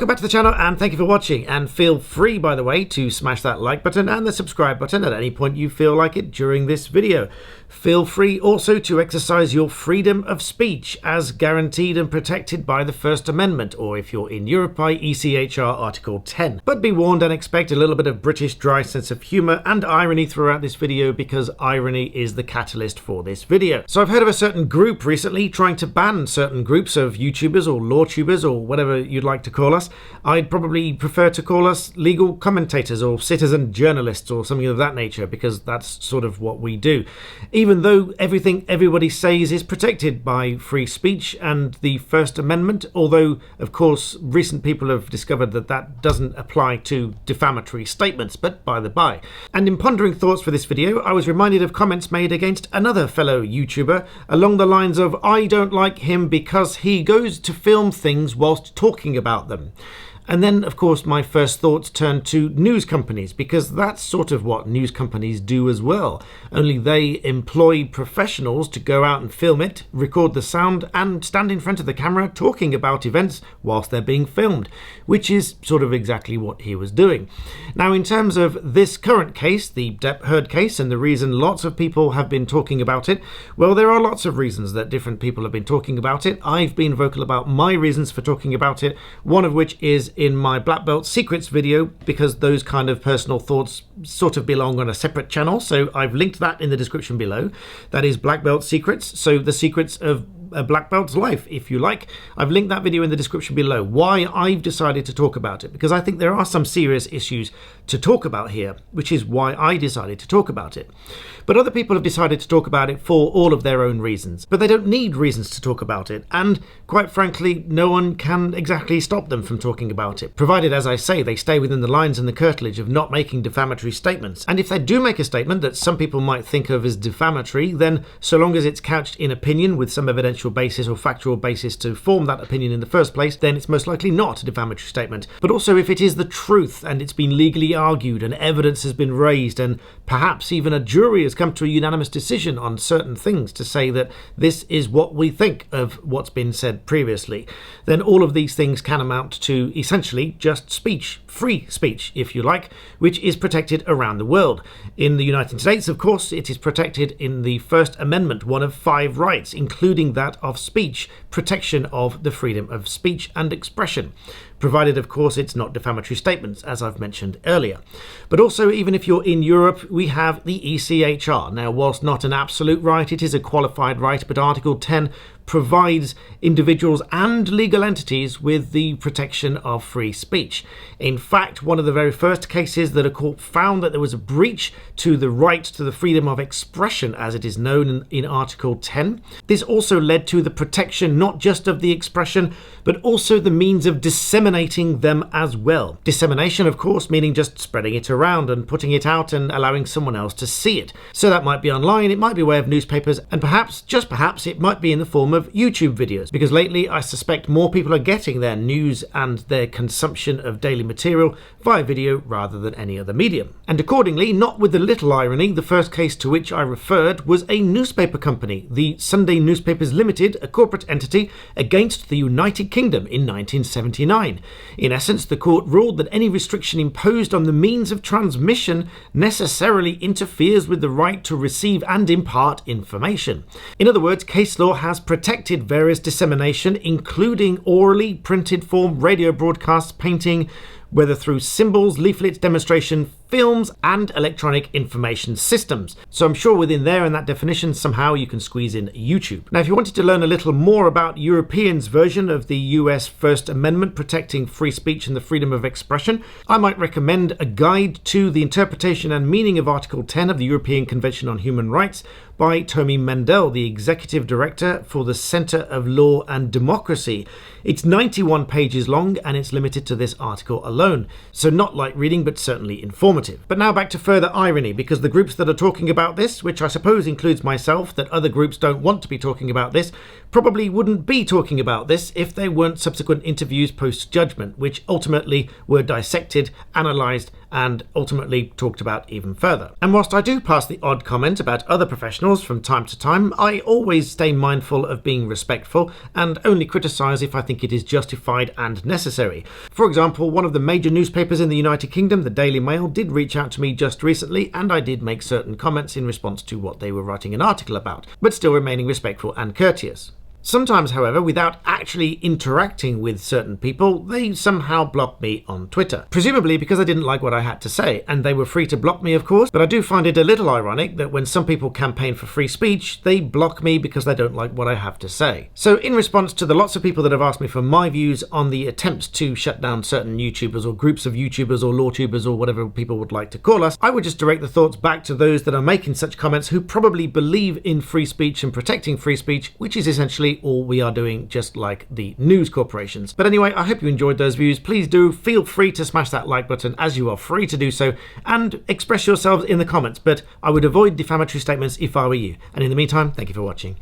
Welcome back to the channel and thank you for watching, and feel free, by the way, to smash that like button and the subscribe button at any point you feel like it during this video. Feel free also to exercise your freedom of speech as guaranteed and protected by the First Amendment, or if you're in Europe, by ECHR Article 10. But be warned and expect a little bit of British dry sense of humour and irony throughout this video, because irony is the catalyst for this video. So I've heard of a certain group recently trying to ban certain groups of YouTubers or lawtubers or whatever you'd like to call us. I'd probably prefer to call us legal commentators or citizen journalists or something of that nature, because that's sort of what we do. Even though everything everybody says is protected by free speech and the First Amendment, although of course recent people have discovered that that doesn't apply to defamatory statements, but by the by. And in pondering thoughts for this video, I was reminded of comments made against another fellow YouTuber along the lines of, I don't like him because he goes to film things whilst talking about them. And then, of course, my first thoughts turned to news companies, because that's sort of what news companies do as well. Only they employ professionals to go out and film it, record the sound, and stand in front of the camera talking about events whilst they're being filmed, which is sort of exactly what he was doing. Now, in terms of this current case, the Depp Heard case, and the reason lots of people have been talking about it, well, there are lots of reasons that different people have been talking about it. I've been vocal about my reasons for talking about it, one of which is in my Black Belt Secrets video, because those kind of personal thoughts sort of belong on a separate channel, so I've linked that in the description below. That is Black Belt Secrets, so the secrets of a black belt's life, if you like. I've linked that video in the description below. Why I've decided to talk about it, because I think there are some serious issues to talk about here, which is why I decided to talk about it. But other people have decided to talk about it for all of their own reasons, but they don't need reasons to talk about it, and quite frankly, no one can exactly stop them from talking about it, provided, as I say, they stay within the lines and the curtilage of not making defamatory statements. And if they do make a statement that some people might think of as defamatory, then so long as it's couched in opinion with some evidential basis or factual basis to form that opinion in the first place, then it's most likely not a defamatory statement. But also, if it is the truth and it's been legally argued and evidence has been raised and perhaps even a jury has come to a unanimous decision on certain things to say that this is what we think of what's been said previously, then all of these things can amount to essentially just speech, free speech if you like, which is protected around the world. In the United States, of course, it is protected in the First Amendment, one of 5 rights, including that of speech, protection of the freedom of speech and expression, provided of course it's not defamatory statements, as I've mentioned earlier. But also, even if you're in Europe, we have the ECHR. Now, whilst not an absolute right, it is a qualified right, but Article 10 provides individuals and legal entities with the protection of free speech. In fact, one of the very first cases that a court found that there was a breach to the right to the freedom of expression, as it is known in Article 10. This also led to the protection not just of the expression, but also the means of disseminating them as well. Dissemination, of course, meaning just spreading it around and putting it out and allowing someone else to see it. So that might be online, it might be way of newspapers, and perhaps, just perhaps, it might be in the form of YouTube videos, because lately I suspect more people are getting their news and their consumption of daily material via video rather than any other medium. And accordingly, not with the little irony, the first case to which I referred was a newspaper company, the Sunday Newspapers Limited, a corporate entity, against the United Kingdom in 1979. In essence, the court ruled that any restriction imposed on the means of transmission necessarily interferes with the right to receive and impart information. In other words, case law has protected various dissemination, including orally, printed form, radio broadcasts, painting, whether through symbols, leaflets, demonstration, films, and electronic information systems. So I'm sure within there in that definition somehow you can squeeze in YouTube. Now, if you wanted to learn a little more about Europeans' version of the US First Amendment protecting free speech and the freedom of expression, I might recommend a guide to the interpretation and meaning of Article 10 of the European Convention on Human Rights by Tommy Mendel, the Executive Director for the Centre of Law and Democracy. It's 91 pages long and it's limited to this article alone, so not light reading but certainly informative. But now back to further irony, because the groups that are talking about this, which I suppose includes myself, that other groups don't want to be talking about this, probably wouldn't be talking about this if there weren't subsequent interviews post-judgment, which ultimately were dissected, analysed and ultimately talked about even further. And whilst I do pass the odd comment about other professionals from time to time, I always stay mindful of being respectful and only criticise if I think it is justified and necessary. For example, one of the major newspapers in the United Kingdom, the Daily Mail, did reach out to me just recently, and I did make certain comments in response to what they were writing an article about, but still remaining respectful and courteous. Sometimes, however, without actually interacting with certain people, they somehow block me on Twitter. Presumably because I didn't like what I had to say, and they were free to block me, of course, but I do find it a little ironic that when some people campaign for free speech, they block me because they don't like what I have to say. So in response to the lots of people that have asked me for my views on the attempts to shut down certain YouTubers or groups of YouTubers or LawTubers or whatever people would like to call us, I would just direct the thoughts back to those that are making such comments who probably believe in free speech and protecting free speech, which is essentially all we are doing, just like the news corporations. But anyway, I hope you enjoyed those views. Please do feel free to smash that like button, as you are free to do so, and express yourselves in the comments, but I would avoid defamatory statements if I were you. And in the meantime, thank you for watching.